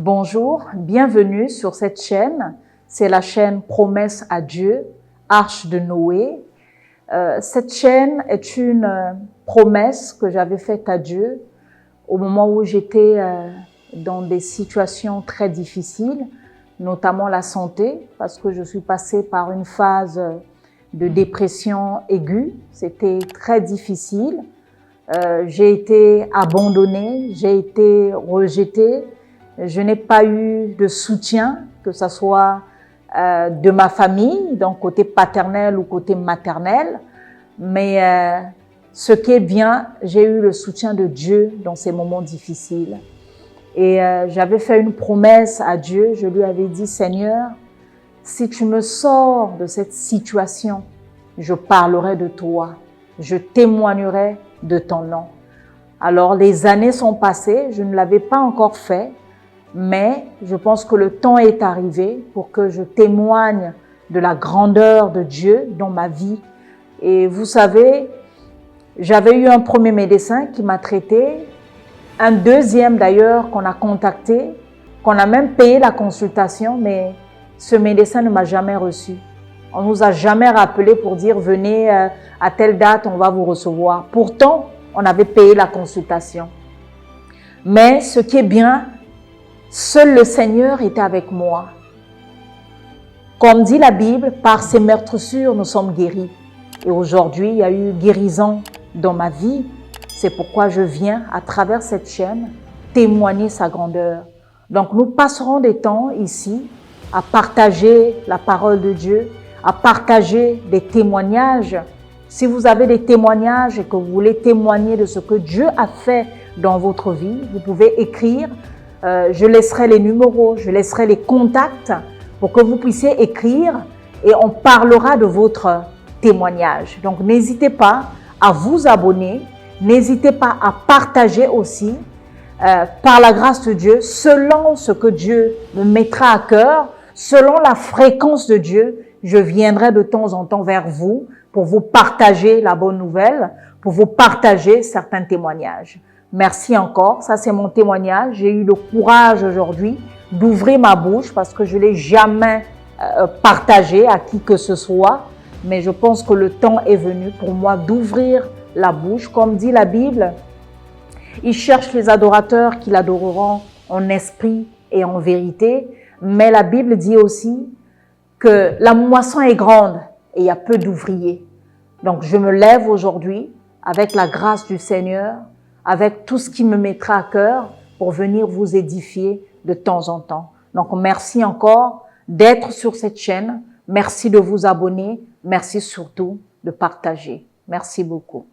Bonjour, bienvenue sur cette chaîne. C'est la chaîne Promesse à Dieu, Arche de Noé. Cette chaîne est une promesse que j'avais faite à Dieu au moment où j'étais dans des situations très difficiles, notamment la santé, parce que je suis passée par une phase de dépression aiguë. C'était très difficile. J'ai été abandonnée, j'ai été rejetée. Je n'ai pas eu de soutien, que ce soit de ma famille, donc côté paternel ou côté maternel. Mais ce qui est bien, j'ai eu le soutien de Dieu dans ces moments difficiles. Et j'avais fait une promesse à Dieu. Je lui avais dit, Seigneur, si tu me sors de cette situation, je parlerai de toi. Je témoignerai de ton nom. Alors, les années sont passées. Je ne l'avais pas encore fait. Mais je pense que le temps est arrivé pour que je témoigne de la grandeur de Dieu dans ma vie. Et vous savez, j'avais eu un premier médecin qui m'a traité, un deuxième d'ailleurs qu'on a contacté, qu'on a même payé la consultation, mais ce médecin ne m'a jamais reçu. On ne nous a jamais rappelé pour dire venez à telle date, on va vous recevoir. Pourtant, on avait payé la consultation. Mais ce qui est bien, seul le Seigneur était avec moi. Comme dit la Bible, par ses meurtrissures, nous sommes guéris. Et aujourd'hui, il y a eu guérison dans ma vie. C'est pourquoi je viens, à travers cette chaîne, témoigner sa grandeur. Donc, nous passerons des temps ici à partager la parole de Dieu, à partager des témoignages. Si vous avez des témoignages et que vous voulez témoigner de ce que Dieu a fait dans votre vie, vous pouvez écrire. Je laisserai les numéros, je laisserai les contacts pour que vous puissiez écrire et on parlera de votre témoignage. Donc, n'hésitez pas à vous abonner, n'hésitez pas à partager aussi par la grâce de Dieu, selon ce que Dieu me mettra à cœur, selon la fréquence de Dieu, je viendrai de temps en temps vers vous pour vous partager la bonne nouvelle, pour vous partager certains témoignages. Merci encore, ça c'est mon témoignage. J'ai eu le courage aujourd'hui d'ouvrir ma bouche parce que je ne l'ai jamais partagé à qui que ce soit. Mais je pense que le temps est venu pour moi d'ouvrir la bouche. Comme dit la Bible, il cherche les adorateurs qui l'adoreront en esprit et en vérité. Mais la Bible dit aussi que la moisson est grande et il y a peu d'ouvriers. Donc je me lève aujourd'hui avec la grâce du Seigneur, avec tout ce qui me mettra à cœur pour venir vous édifier de temps en temps. Donc, merci encore d'être sur cette chaîne. Merci de vous abonner. Merci surtout de partager. Merci beaucoup.